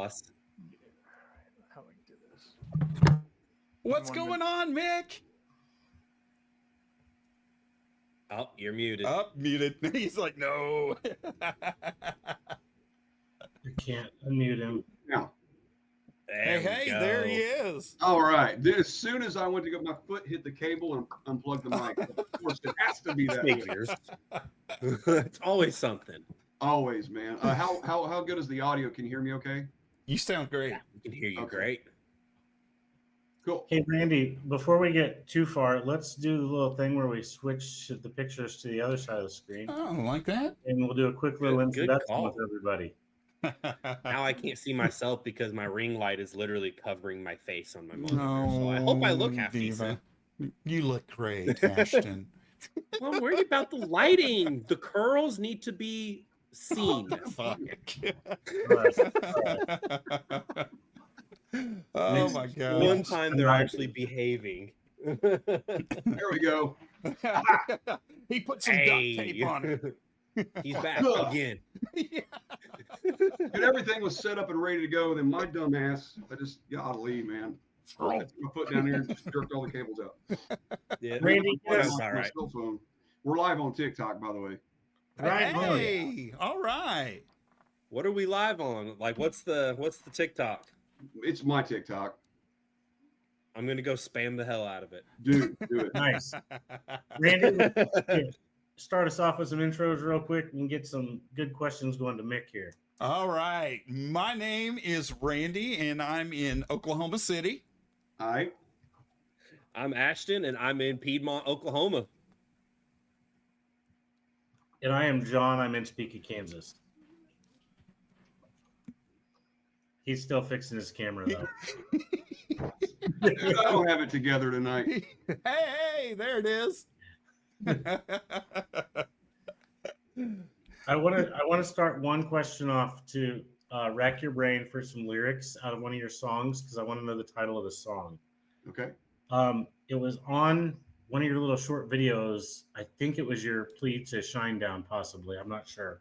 boss. How do I do this? What's going on, Mick? Oh, you're muted. Oh, muted. He's like, no. You can't unmute him. Yeah. Hey, there he is. All right. Then as soon as I went to go, my foot hit the cable and unplugged the mic. Of course, it has to be that way. Figures. It's always something. Always, man. How good is the audio? Can you hear me okay? You sound great. Yeah, we can hear you Okay. great. Cool. Hey, Randy, before we get too far, let's do the little thing where we switch the pictures to the other side of the screen. Oh, like that? And we'll do a quick little Good introduction call. with everybody. Now I can't see myself because my ring light is literally covering my face on my monitor. No, So I hope I look half Diva. decent. You look great, Ashton. Well, I'm worried about the lighting. The curls need to be seen. Fuck. Right. Oh my god. One time they're actually behaving. There we go. He put some duct tape on it. He's back again. Dude, everything was set up and ready to go. Then my dumb ass, I just gotta leave, man. I took my foot down here and just jerked all the cables out. Yeah, Randy, that's My all right. cell phone. We're live on TikTok, by the way. Right. Hey, all right. What are we live on? Like, what's the TikTok? It's my TikTok. I'm gonna go spam the hell out of it. Dude, do it. Nice. Randy, start us off with some intros real quick and get some good questions going to Mick here. All right. My name is Randy, and I'm in Oklahoma City. All right. I'm Ashton, and I'm in Piedmont, Oklahoma. And I am John. I'm in Topeka, Kansas. He's still fixing his camera, though. Dude, I don't have it together tonight. Hey, there it is. I want to start one question off to rack your brain for some lyrics out of one of your songs because I want to know the title of the song. Okay. It was on one of your little short videos. I think it was your plea to shine down, possibly. I'm not sure.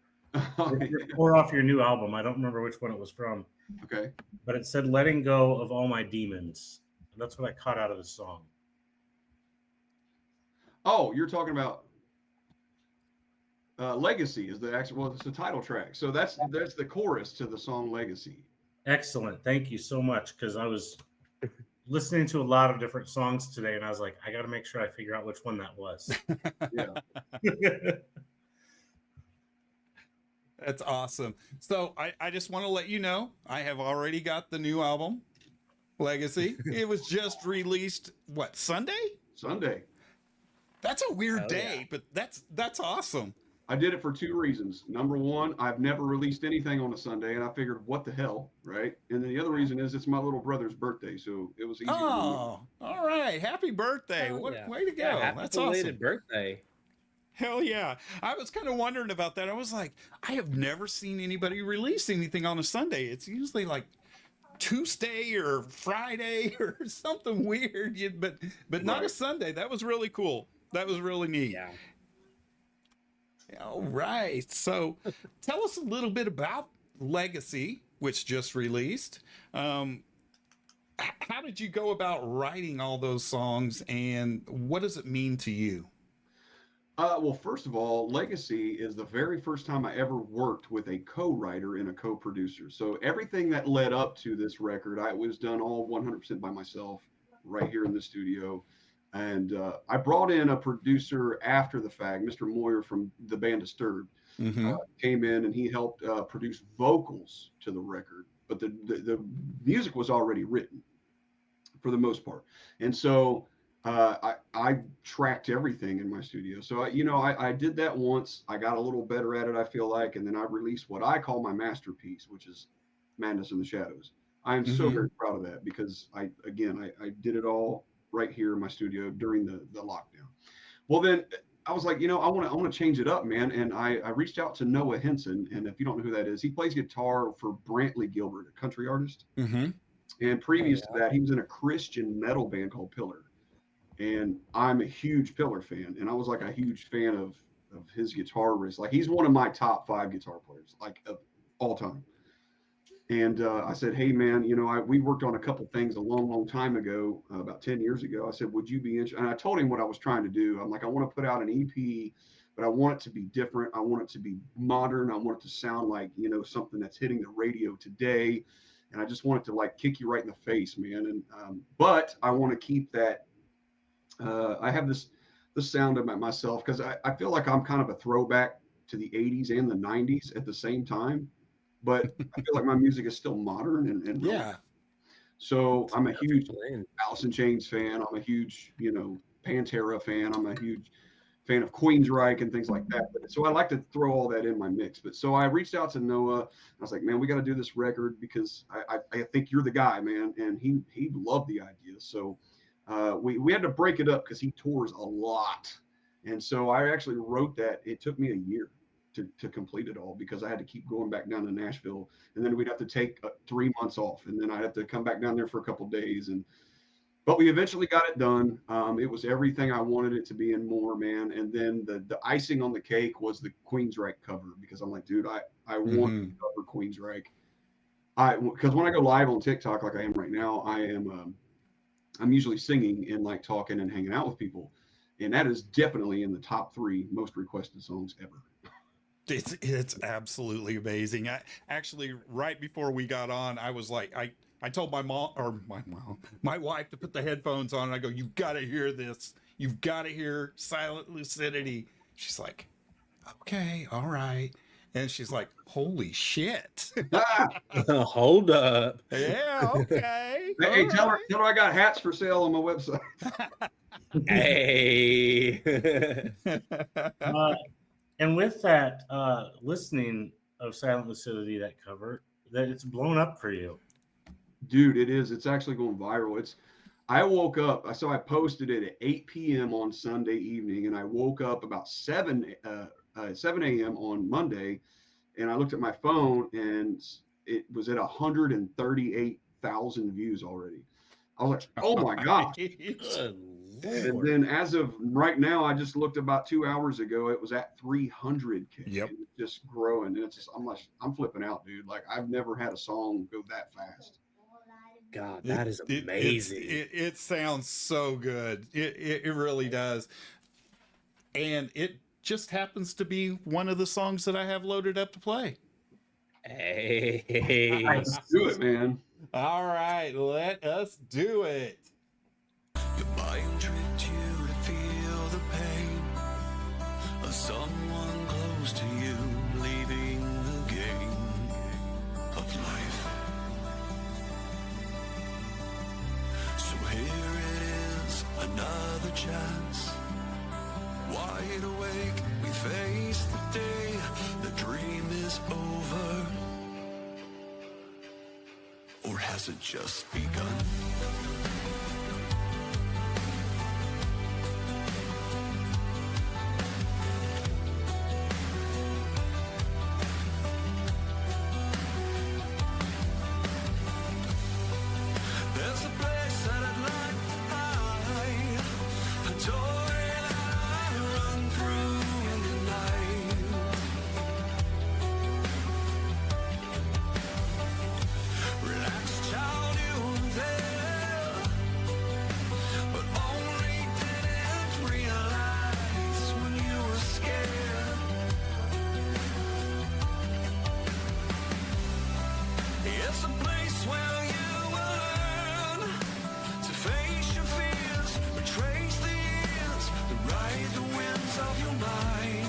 Or off your new album. I don't remember which one it was from. Okay. But it said, letting go of all my demons. And that's what I caught out of the song. Oh, you're talking about Legacy is the actual, well, it's the title track. So that's the chorus to the song Legacy. Excellent. Thank you so much. Because I was listening to a lot of different songs today, and I was like, I got to make sure I figure out which one that was. Yeah. That's awesome. So I just want to let you know, I have already got the new album, Legacy. It was just released, what, Sunday? Sunday. That's a weird Hell day, yeah. but that's awesome. I did it for two reasons. Number one, I've never released anything on a Sunday, and I figured, what the hell, right? And then the other reason is it's my little brother's birthday, so it was easy. Oh, all right. Happy birthday. Hell What yeah. way to go. Yeah, happy That's belated awesome. birthday. Hell yeah. I was kind of wondering about that. I was like, I have never seen anybody release anything on a Sunday. It's usually like Tuesday or Friday or something weird, but not a Right. Sunday. That was really cool. That was really neat. Yeah. All right. So tell us a little bit about Legacy, which just released. How did you go about writing all those songs, and what does it mean to you? Well, first of all, Legacy is the very first time I ever worked with a co-writer and a co-producer. So everything that led up to this record, I was done all 100% by myself right here in the studio. And I brought in a producer after the fact, Mr. Moyer from the band Disturbed, Mm-hmm. came in and he helped produce vocals to the record. But the music was already written for the most part. And so I tracked everything in my studio. So, I did that once. I got a little better at it, I feel like. And then I released what I call my masterpiece, which is Madness in the Shadows. I am so very proud of that because I did it all right here in my studio during the lockdown. Well, then I was like, I want to change it up, man. And I reached out to Noah Henson. And if you don't know who that is, he plays guitar for Brantley Gilbert, a country artist. Mm-hmm. And previous to that, he was in a Christian metal band called Pillar. And I'm a huge Pillar fan. And I was like a huge fan of his guitar riffs. Like he's one of my top 5 guitar players, like of all time. And I said, hey, man, we worked on a couple things a long time ago, about 10 years ago. I said, would you be interested? And I told him what I was trying to do. I'm like, I want to put out an EP, but I want it to be different. I want it to be modern. I want it to sound like, something that's hitting the radio today. And I just want it to like kick you right in the face, man. And, but I want to keep that. I have this sound about myself because I feel like I'm kind of a throwback to the 80s and the 90s at the same time. But I feel like my music is still modern and Yeah. So I'm a huge Blend. Alice in Chains fan. I'm a huge, Pantera fan. I'm a huge fan of Queensryche and things like that. But, so I like to throw all that in my mix. But so I reached out to Noah. I was like, man, we got to do this record because I think you're the guy, man. And he loved the idea. So we had to break it up because he tours a lot. And so I actually wrote that. It took me a year to complete it all because I had to keep going back down to Nashville, and then we'd have to take 3 months off, and then I'd have to come back down there for a couple of days. But we eventually got it done. It was everything I wanted it to be and more, man. And then the icing on the cake was the Queensryche cover because I'm like, dude, I want to cover Queensryche. Because when I go live on TikTok like I am right now, I'm usually singing and like talking and hanging out with people, and that is definitely in the top 3 most requested songs ever. It's absolutely amazing. I actually, right before we got on, I was like, I told my wife to put the headphones on, and I go, you've got to hear this. You've got to hear Silent Lucidity. She's like, okay, all right. And she's like, holy shit. Hold up. Yeah, okay. Hey, tell her I got hats for sale on my website. Hey. And with that, listening of Silent Lucidity, that cover, that it's blown up for you. Dude, it is. It's actually going viral. I woke up, so I posted it at 8 p.m. on Sunday evening, and I woke up about 7 a.m. on Monday, and I looked at my phone, and it was at 138,000 views already. I was like, oh my gosh. And then as of right now, I just looked about 2 hours ago, it was at 300K. Yep. And it's just growing. And it's just, I'm flipping out, dude. Like I've never had a song go that fast. God, that is amazing. It sounds so good. It really does. And it just happens to be one of the songs that I have loaded up to play. Hey. Let's do it, man. All right, let us do it. Your mind tricked you to feel the pain of someone close to you leaving the game of life. So here it is, another chance. Wide awake, we face the day, the dream is over. Or has it just begun? There's a place that I'd like to hide, a door that I run through in the night. Relax, child, you were there, but only didn't realize when you were scared. It's a place where you will learn to face your fears, retrace the years, and ride the winds of your mind.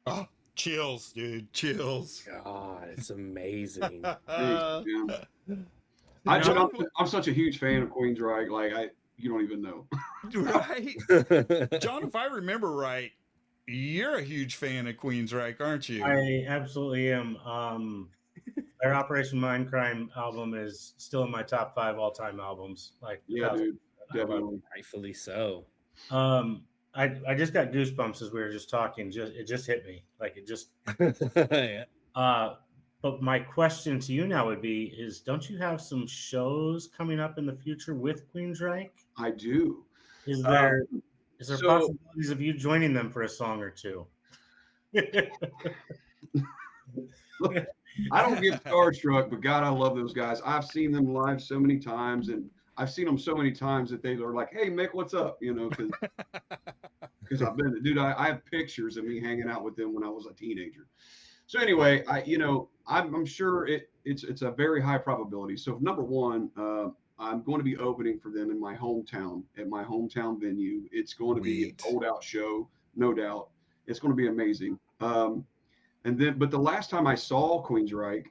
Oh, chills, dude. Chills. God, it's amazing. Thanks, man. I'm such a huge fan of Queensryche. Like you don't even know. Right? John, if I remember right, you're a huge fan of Queensryche, aren't you? I absolutely am. Their Operation Mindcrime album is still in my top 5 all-time albums. Like, Yeah, dude. Definitely. Rightfully so. I just got goosebumps as we were just talking. It just hit me. Like it just. Yeah. But my question to you now would be: don't you have some shows coming up in the future with Queensryche? I do. Is there so- possibilities of you joining them for a song or two? I don't get starstruck, but God, I love those guys. I've seen them live so many times, and I've seen them so many times that they are like, "Hey, Mick, what's up?" You know, because I've been, dude. I have pictures of me hanging out with them when I was a teenager. So anyway, I'm sure it's a very high probability. So number one, I'm going to be opening for them in my hometown at my hometown venue. It's going to be an sold out show, no doubt. It's going to be amazing. But the last time I saw Queensryche,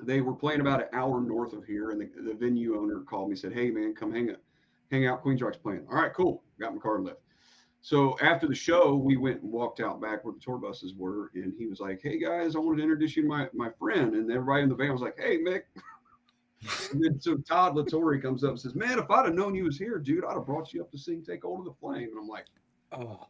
they were playing about an hour north of here, and the venue owner called me and said, "Hey man, come hang out. Queensryche's playing." All right, cool. Got my car and left. So after the show, we went and walked out back where the tour buses were, and he was like, "Hey guys, I wanted to introduce you to my friend." And everybody in the van was like, "Hey Mick." And then so Todd Latore comes up and says, "Man, if I'd have known you was here, dude, I'd have brought you up to sing "Take Hold of the Flame." And I'm like, Oh,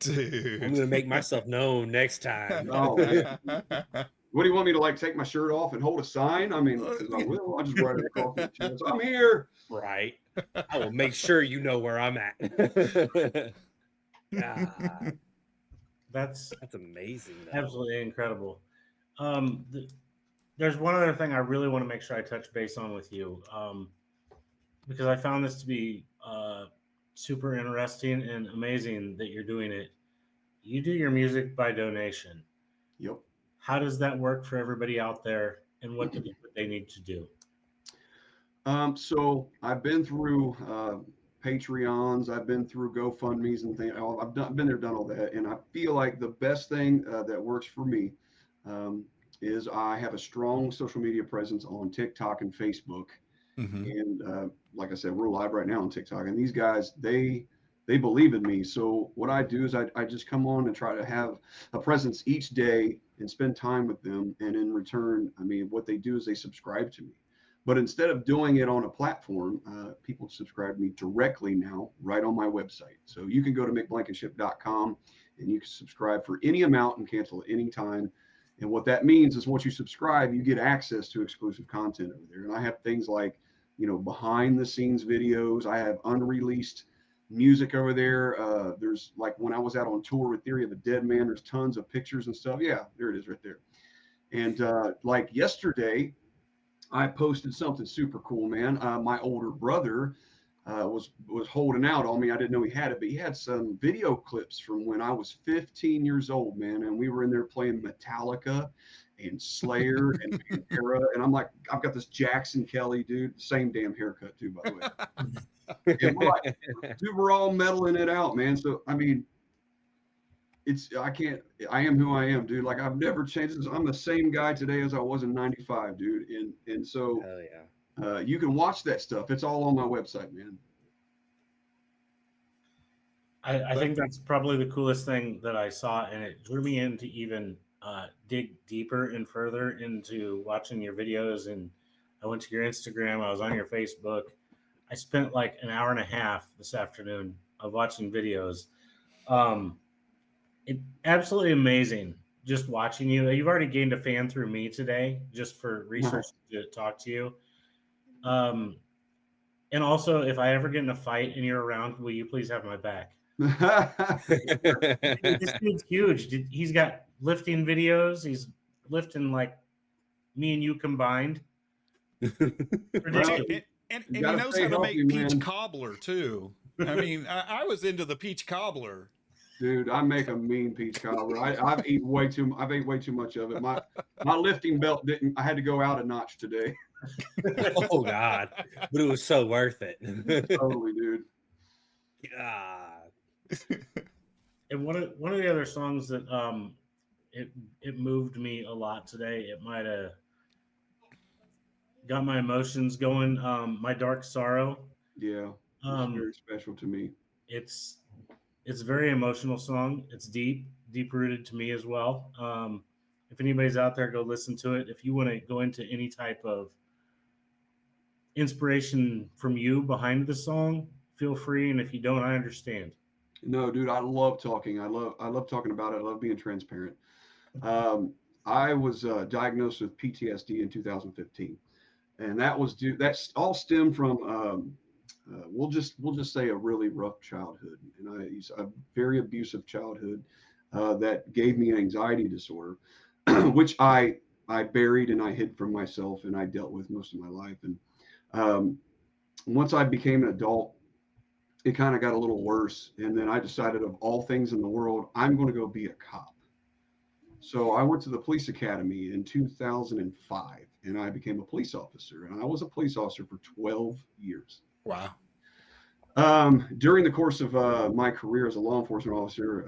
dude, I'm gonna make myself known next time. "Oh man, what do you want me to like take my shirt off and hold a sign?" I mean, I will. I'll just write it across the chest. "I'm here." Right. I will make sure you know where I'm at. God, That's that's amazing. Though. absolutely incredible. There's one other thing I really want to make sure I touch base on with you, because I found this to be super interesting and amazing that you're doing it. You do your music by donation. Yep. How does that work for everybody out there, and what they need to do? So I've been through Patreons, I've been through GoFundMe's and things. I've been there, done all that, and I feel like the best thing that works for me is I have a strong social media presence on TikTok and Facebook, and like I said, we're live right now on TikTok, and these guys they believe in me. So what I do is I just come on and try to have a presence each day and spend time with them, and in return, I mean, what they do is they subscribe to me. But instead of doing it on a platform, people subscribe to me directly now, right on my website. So you can go to mickblankenship.com and you can subscribe for any amount and cancel at any time. And what that means is once you subscribe, you get access to exclusive content over there. And I have things like, behind the scenes videos. I have unreleased music over there. There's like when I was out on tour with Theory of a Dead Man, there's tons of pictures and stuff. Yeah, there it is right there. And like yesterday, I posted something super cool, man. My older brother was holding out on me. I didn't know he had it, but he had some video clips from when I was 15 years old, man. And we were in there playing Metallica and Slayer and Pantera. And I'm like, I've got this Jackson Kelly, dude. Same damn haircut, too, by the way. And dude, we're all meddling it out, man. So, I mean, I am who I am, dude. Like I've never changed. I'm the same guy today as I was in '95, dude. And so Hell yeah. You can watch that stuff. It's all on my website, man. I think that's probably the coolest thing that I saw, and it drew me in to even dig deeper and further into watching your videos. And I went to your Instagram. I was on your Facebook. I spent like an hour and a half this afternoon of watching videos. It's absolutely amazing just watching you. You've already gained a fan through me today, just for research to talk to you. And also, if I ever get in a fight and you're around, will you please have my back? This dude's huge. He's got lifting videos. He's lifting like me and you combined. Ridiculous. And he knows how to make peach cobbler too. I mean, I was into the peach cobbler. Dude, I make a mean peach cobbler. I've ate way too much of it. My lifting belt didn't. I had to go out a notch today. Oh God, but it was so worth it. Totally, dude. God. And one of the other songs that it moved me a lot today. It might have got my emotions going. My Dark Sorrow. Yeah, it's very special to me. It's a very emotional song. It's deep rooted to me as well. If anybody's out there, go listen to it. If you want to go into any type of inspiration from you behind the song, feel free. And if you don't, I understand. No, dude, I love talking. I love talking about it. I love being transparent. I was diagnosed with PTSD in 2015, and that's all stemmed from we'll just say a really rough childhood, and a very abusive childhood that gave me an anxiety disorder, which I buried and I hid from myself, and I dealt with most of my life. And um, once I became an adult, it kind of got a little worse. And then I decided, of all things in the world, I'm going to go be a cop. So I went to the police academy in 2005, and I became a police officer. And I was a police officer for 12 years. Wow. During the course of my career as a law enforcement officer,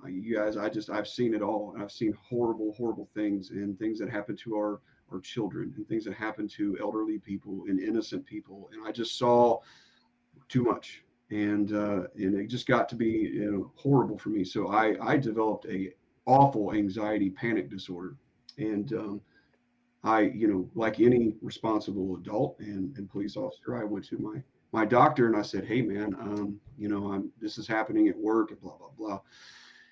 you guys, I've seen it all. I've seen horrible, horrible things, and things that happen to our children, and things that happen to elderly people and innocent people. And I just saw too much, and it just got to be, horrible for me. So I developed a awful anxiety panic disorder, and like any responsible adult and police officer, I went to my doctor and I said, "Hey man, this is happening at work and blah blah blah."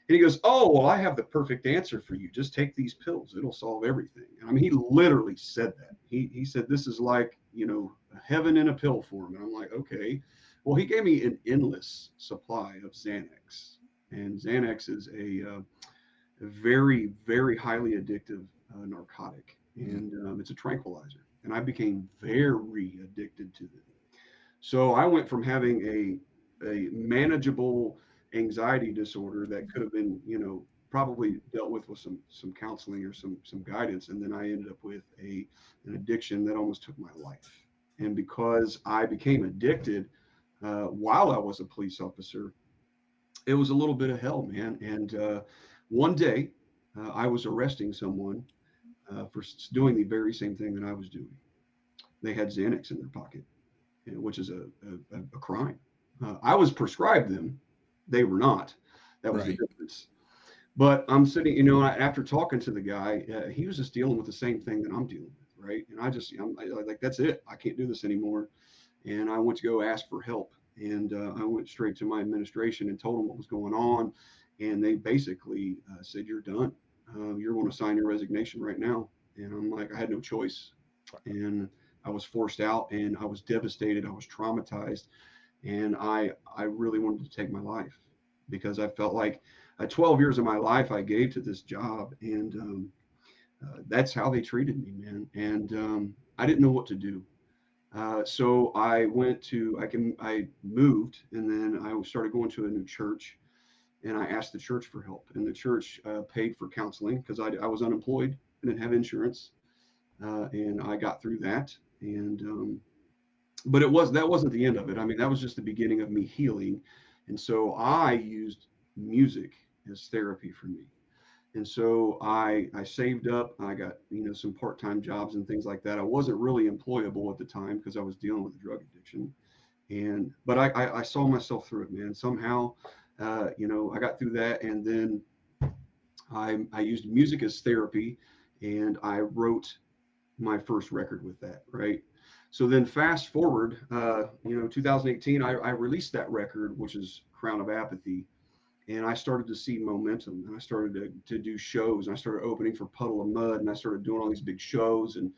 And he goes, "Oh, well, I have the perfect answer for you. Just take these pills. It'll solve everything." And I mean, he literally said that. He said this is like, heaven in a pill form. And I'm like, okay. Well, he gave me an endless supply of Xanax, and Xanax is a very, very highly addictive narcotic, and it's a tranquilizer. And I became very addicted to it. So I went from having a manageable anxiety disorder that could have been, probably dealt with some counseling or some guidance, and then I ended up with an addiction that almost took my life. And because I became addicted while I was a police officer, it was a little bit of hell, man. And one day, I was arresting someone for doing the very same thing that I was doing. They had Xanax in their pocket, which is a crime. I was prescribed them; they were not. That was the difference. But I'm sitting, after talking to the guy, he was just dealing with the same thing that I'm dealing with, right? And I'm like, that's it. I can't do this anymore. And I went to go ask for help, and I went straight to my administration and told them what was going on, and they basically said, "You're done. You're going to sign your resignation right now." And I'm like, I had no choice, and I was forced out, and I was devastated. I was traumatized, and I really wanted to take my life, because I felt like 12 years of my life I gave to this job, and that's how they treated me, man. And I didn't know what to do. So I moved, and then I started going to a new church, and I asked the church for help, and the church paid for counseling because I was unemployed and didn't have insurance, and I got through that. And but that wasn't the end of it. I mean, that was just the beginning of me healing, and so I used music as therapy for me. And so I saved up. I got some part-time jobs and things like that. I wasn't really employable at the time because I was dealing with a drug addiction, but I saw myself through it, man. Somehow, I got through that, and then I used music as therapy, and I wrote my first record with that, right? So then fast forward, 2018, I released that record, which is Crown of Apathy. And I started to see momentum, and I started to do shows, and I started opening for Puddle of Mud, and I started doing all these big shows. And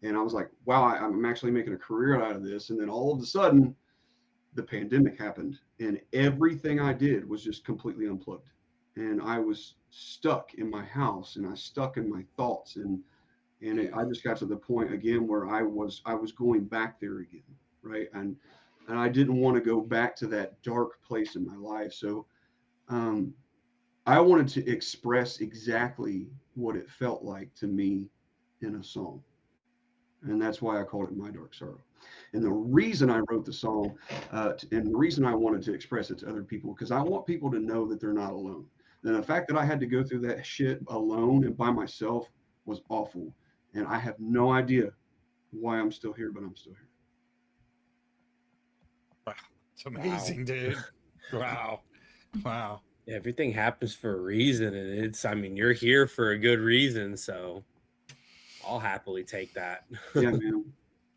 I was like, wow, I'm actually making a career out of this. And then all of a sudden, the pandemic happened, and everything I did was just completely unplugged. And I was stuck in my house, and I stuck in my thoughts. I just got to the point again where I was going back there again, right? And I didn't want to go back to that dark place in my life. So I wanted to express exactly what it felt like to me in a song. And that's why I called it My Dark Sorrow. And the reason I wrote the song, and the reason I wanted to express it to other people, because I want people to know that they're not alone. And the fact that I had to go through that shit alone and by myself was awful. And I have no idea why I'm still here, but I'm still here. Wow. It's amazing, dude. Wow. Wow. Everything happens for a reason, and you're here for a good reason, so I'll happily take that. Yeah, man.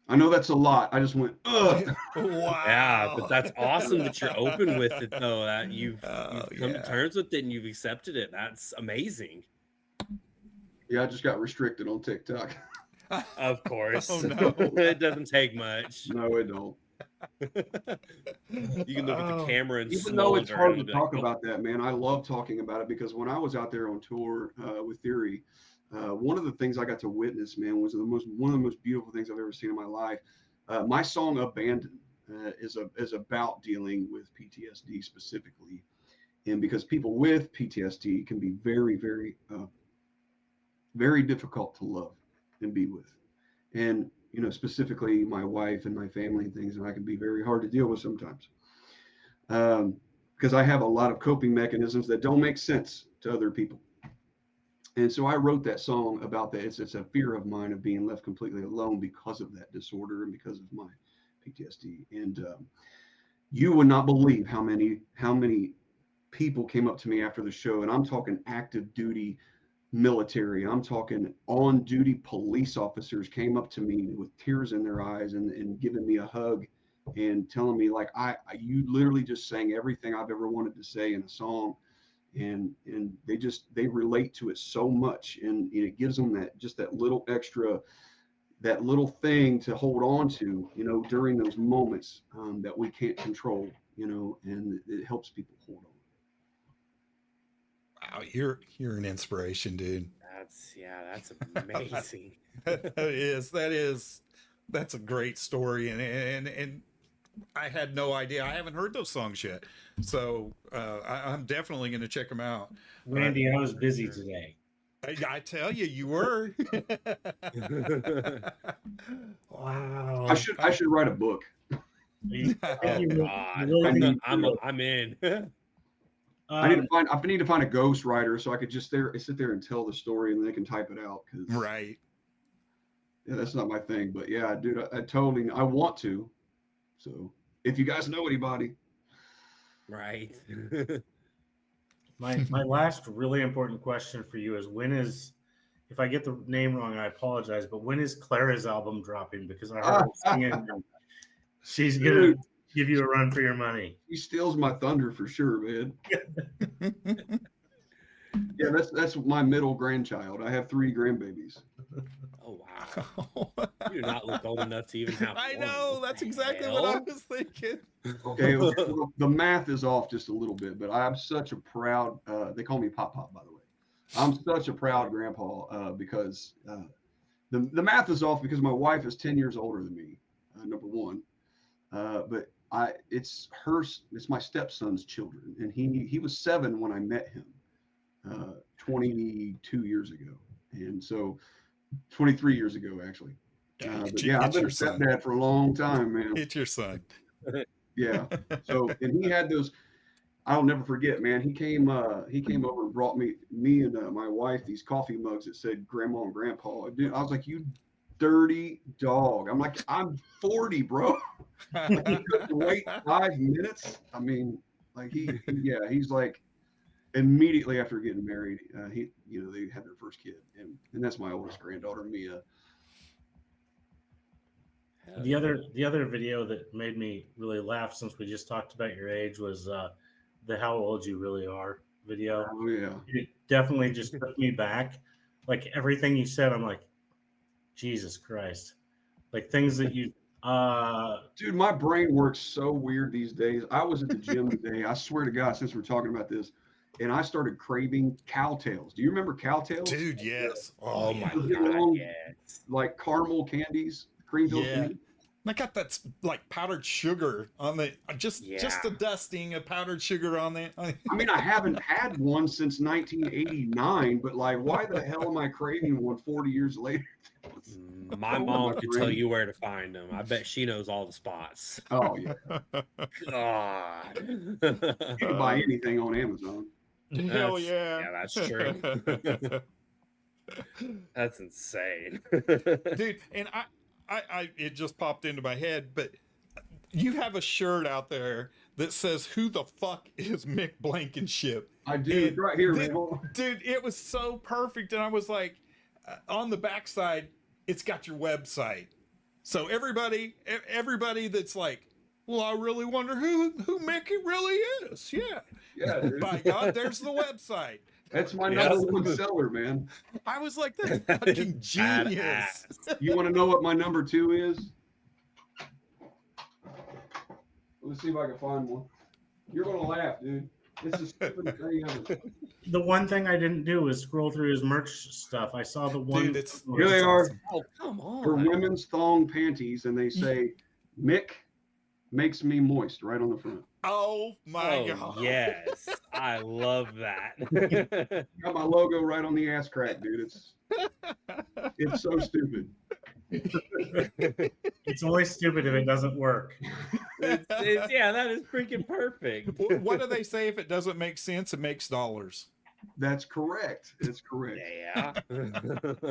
I know that's a lot. I just went, ugh. Wow. Yeah, but that's awesome that you're open with it, though, that you've come to terms with it and you've accepted it. That's amazing. Yeah, I just got restricted on TikTok. Of course. Oh, no. It doesn't take much. No, it don't. You can look at the Oh, camera and Even though it's smolder, hard and to it'll be like, talk "Oh, about that, man, I love talking about it because when I was out there on tour with Theory, one of the things I got to witness, man, was one of the most beautiful things I've ever seen in my life. My song "Abandoned" is about dealing with PTSD specifically, and because people with PTSD can be very, very, very difficult to love and be with, and specifically my wife and my family and things, and I can be very hard to deal with sometimes. Because I have a lot of coping mechanisms that don't make sense to other people. And so I wrote that song about that. It's a fear of mine of being left completely alone because of that disorder and because of my PTSD. And you would not believe how many people came up to me after the show, and I'm talking active duty military. I'm talking on duty police officers came up to me with tears in their eyes and giving me a hug and telling me like you literally just sang everything I've ever wanted to say in a song, and they relate to it so much, and it gives them that little extra, that little thing to hold on to, during those moments that we can't control, and it helps people hold on. wow, you're an inspiration, dude. that's amazing." That's a great story, and I had no idea. I haven't heard those songs yet, so I'm definitely going to check them out. Randy, I was busy today. I tell you, you were. Wow. I should write a book. Oh God, I'm in. I need to find a ghost writer so I could just sit there and tell the story and they can type it out. Right. Yeah, that's not my thing, but yeah, dude, I want to. So if you guys know anybody, Right. My last really important question for you is if I get the name wrong, I apologize, but when is Clara's album dropping? Because I heard her singing and she's gonna give you a run for your money. He steals my thunder for sure, man. Yeah, that's my middle grandchild. I have 3 grandbabies. Oh wow. You do not look old enough to even have. I one. know, What that's the exactly hell? what I was thinking. Okay, well, the math is off just a little bit, but I'm such a proud. They call me Pop Pop, by the way. I'm such a proud grandpa because the math is off because my wife is 10 years older than me. Number one, but it's my stepson's children, and he was 7 when I met him 22 years ago, and so 23 years ago actually. But yeah, I've been a stepdad for a long time, man. It's your son. Yeah. So, and he had those. I'll never forget, man. He came over and brought me and my wife these coffee mugs that said Grandma and Grandpa. Dude, I was like, you dirty dog. I'm like, I'm 40, bro. Like, he couldn't wait 5 minutes. I mean, like he's like, immediately after getting married, they had their first kid, and that's my oldest granddaughter, Mia. The other video that made me really laugh, since we just talked about your age, was the "How Old You Really Are" video. Oh yeah, it definitely just took me back. Like everything you said, I'm like, Jesus Christ! Like things that you. Dude, my brain works so weird these days. I was at the gym today. I swear to God, since we're talking about this, and I started craving cowtails. Do you remember cowtails? Dude, yes. Oh my Those God, long, yes. Like caramel candies, cream filled Yeah. candy. I got that like powdered sugar on the just a dusting of powdered sugar on the. I mean, I haven't had one since 1989, but like, why the hell am I craving one 40 years later? My mom could tell you where to find them. I bet she knows all the spots. Oh yeah, God. you can buy anything on Amazon. Hell yeah. Yeah, that's true. That's insane. Dude, and I it just popped into my head, but you have a shirt out there that says, "Who the fuck is Mick Blankenship?" I do, And right here, man. Dude, it was so perfect, and I was like, on the backside, it's got your website. So everybody that's like, well, I really wonder who Mick really is. Yeah, dude. By God, there's the website. That's my number one seller, man. I was like, that's fucking genius. You want to know what my number 2 is? Let me see if I can find one. You're gonna laugh, dude. It's the stupidest thing ever. The one thing I didn't do is scroll through his merch stuff. I saw the one. Dude, it's Here they are. awesome. Oh, come They're on. women's thong panties, and they say Mick makes me moist right on the front. Oh my Oh, god. yes. I love that. Got my logo right on the ass crack, dude. It's so stupid. It's only stupid if it doesn't work. Yeah, that is freaking perfect. What do they say? If it doesn't make sense, it makes dollars. That's correct. It's correct. Yeah.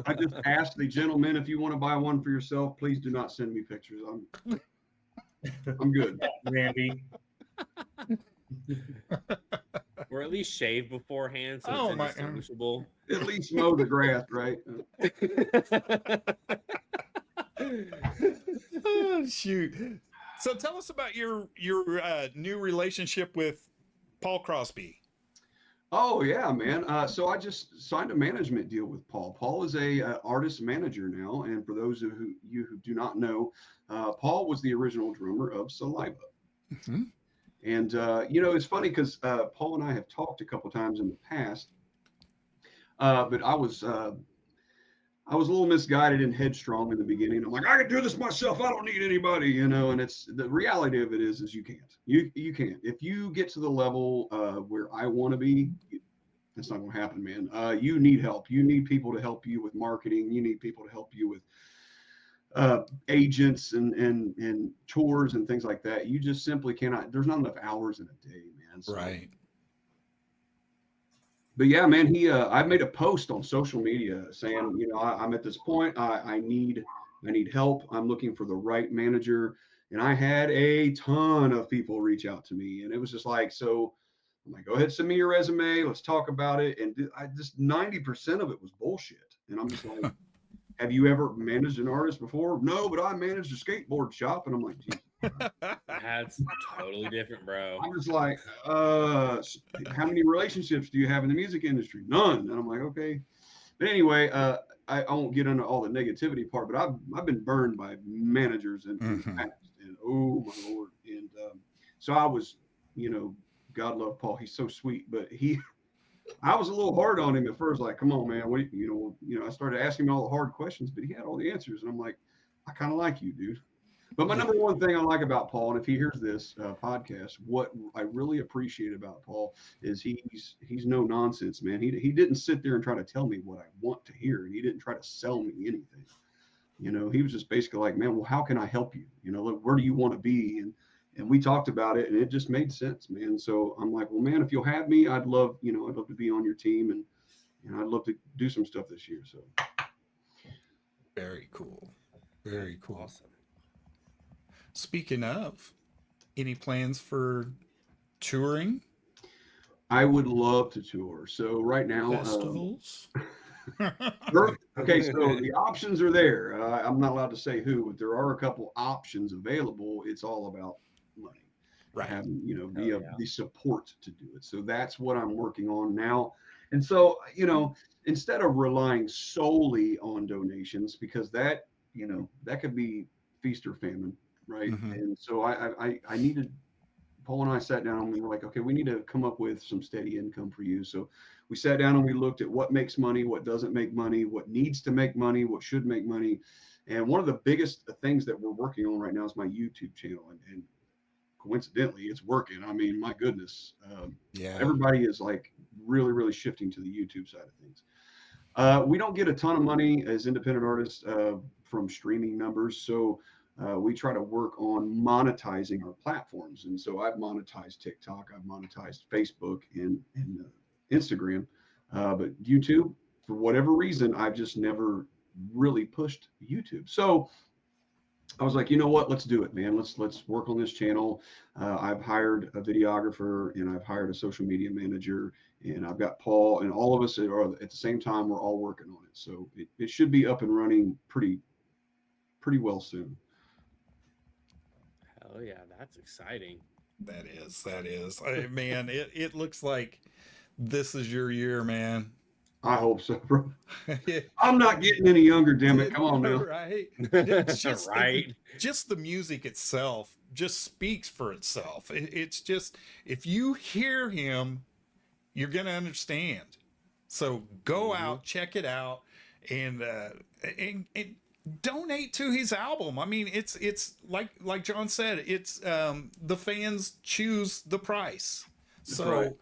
I just asked the gentleman if you want to buy one for yourself, please do not send me pictures. I'm good. Randy. Or at least shave beforehand so Oh it's my- indistinguishable. At least mow the grass, right? Oh, shoot. So tell us about your new relationship with Paul Crosby. Oh yeah, man. So I just signed a management deal with Paul. Paul is a artist manager now, and for those of you who do not know, Paul was the original drummer of Saliva. Mm-hmm. And it's funny because Paul and I have talked a couple times in the past, but I was a little misguided and headstrong in the beginning. I'm like, I can do this myself. I don't need anybody, And it's the reality of it is you can't. You can't. If you get to the level where I want to be, that's not going to happen, man. You need help. You need people to help you with marketing. You need people to help you with agents and tours and things like that. You just simply cannot. There's not enough hours in a day, man. So, Right. but yeah, man, I made a post on social media saying, I'm at this point. I need help. I'm looking for the right manager, and I had a ton of people reach out to me, and it was just like, so I'm like, go ahead, send me your resume. Let's talk about it. And I just 90% of it was bullshit, and I'm just like, have you ever managed an artist before? No, but I managed a skateboard shop, and I'm like, geez. That's totally different, bro. I'm just like, how many relationships do you have in the music industry? None. And I'm like, okay. But anyway, I won't get into all the negativity part, but I've been burned by managers in the past, and oh my Lord. And so I was, God love Paul. He's so sweet, but I was a little hard on him at first. Like, come on, man. I started asking him all the hard questions, but he had all the answers, and I'm like, I kind of like you, dude. But my number one thing I like about Paul, and if he hears this podcast, what I really appreciate about Paul is he's no nonsense, man. He didn't sit there and try to tell me what I want to hear, and he didn't try to sell me anything. He was just basically like, man, well, how can I help you? Where do you want to be? And we talked about it, and it just made sense, man. So I'm like, well, man, if you'll have me, I'd love to be on your team, and I'd love to do some stuff this year. So Very cool. Very cool. Awesome. Speaking of, any plans for touring? I would love to tour. So right now, Festivals? okay, so the options are there. I'm not allowed to say who, but there are a couple options available. It's all about money, Right. having the support to do it. So that's what I'm working on now. And so instead of relying solely on donations, because that could be feast or famine, right? Mhm. And so I needed. Paul and I sat down and we were like, okay, we need to come up with some steady income for you. So we sat down and we looked at what makes money, what doesn't make money, what needs to make money, what should make money. And one of the biggest things that we're working on right now is my YouTube channel. And coincidentally, it's working. I mean, my goodness. Yeah. Everybody is like really, really shifting to the YouTube side of things. We don't get a ton of money as independent artists from streaming numbers. So we try to work on monetizing our platforms. And so I've monetized TikTok, I've monetized Facebook and Instagram, but YouTube, for whatever reason, I've just never really pushed YouTube. So I was like, you know what, let's do it, man. Let's work on this channel. I've hired a videographer and I've hired a social media manager, and I've got Paul, and all of us are at the same time, we're all working on it. So it should be up and running pretty well soon. Hell yeah, that's exciting. That is. Man, it looks like this is your year, man. I hope so, bro. I'm not getting any younger, damn it. Come on now. Right. Right. Just the music itself just speaks for itself. It's just, if you hear him, you're going to understand. So go out, check it out, and donate to his album. I mean, it's like John said, it's the fans choose the price. So right.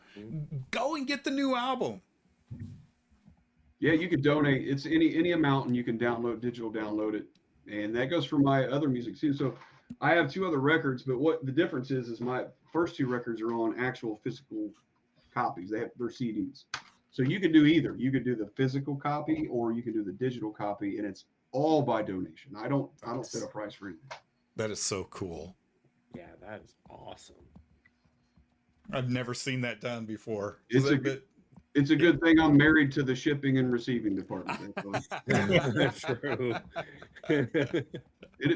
go and get the new album. Yeah, you could donate. It's any amount, and you can digital download it, and that goes for my other music too. So I have 2 other records, but what the difference is my first 2 records are on actual physical copies. They're CDs. So you could do either. You could do the physical copy, or you could do the digital copy, and it's all by donation. I don't set a price for anything. That is so cool. Yeah, that is awesome. I've never seen that done before. It's a good thing I'm married to the shipping and receiving department. True.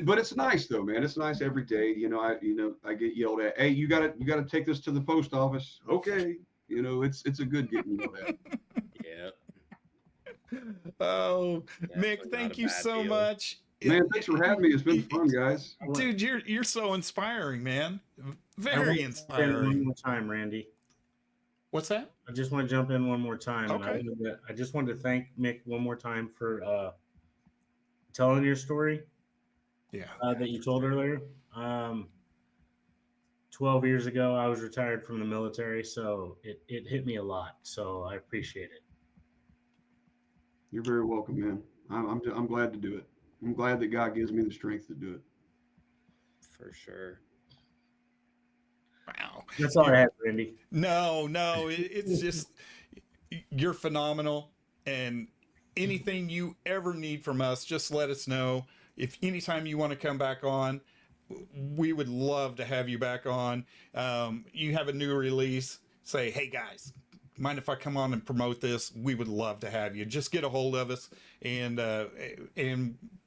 But it's nice though, man. It's nice every day. I get yelled at. Hey, you gotta take this to the post office. Okay. It's a good getting yelled at. Yeah. Oh, Mick, thank you so much. Man, thanks for having me. It's been fun, guys. Dude, you're so inspiring, man. Very One inspiring. more time, Randy. What's that? I just want to jump in one more time. Okay. And I just wanted to thank Mick one more time for telling your story. Yeah. That you told earlier. 12 years ago, I was retired from the military, so it hit me a lot. So I appreciate it. You're very welcome, man. I'm glad to do it. I'm glad that God gives me the strength to do it. For sure. Wow. That's all I have, Randy. No, it's just, you're phenomenal. And anything you ever need from us, just let us know. If anytime you want to come back on, we would love to have you back on. You have a new release, say, hey guys, mind if I come on and promote this? We would love to have you. Just get a hold of us, and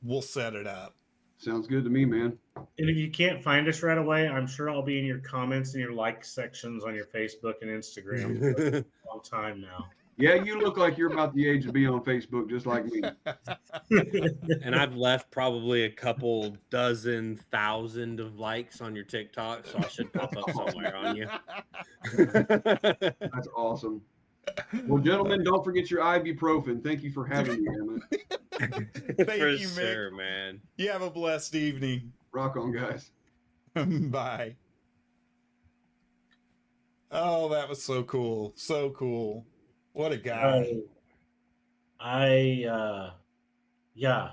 we'll set it up. Sounds good to me, man. And if you can't find us right away, I'm sure I'll be in your comments and your like sections on your Facebook and Instagram for a long time now. Yeah, you look like you're about the age to be on Facebook, just like me. And I've left probably a couple dozen thousand of likes on your TikTok, so I should pop up somewhere on you. That's awesome. Well, gentlemen, don't forget your ibuprofen. Thank you for having me, Emma. Thank For you, Mick. sure, man. You have a blessed evening. Rock on, guys. Bye. Oh, that was so cool. So cool. What a guy. Yeah.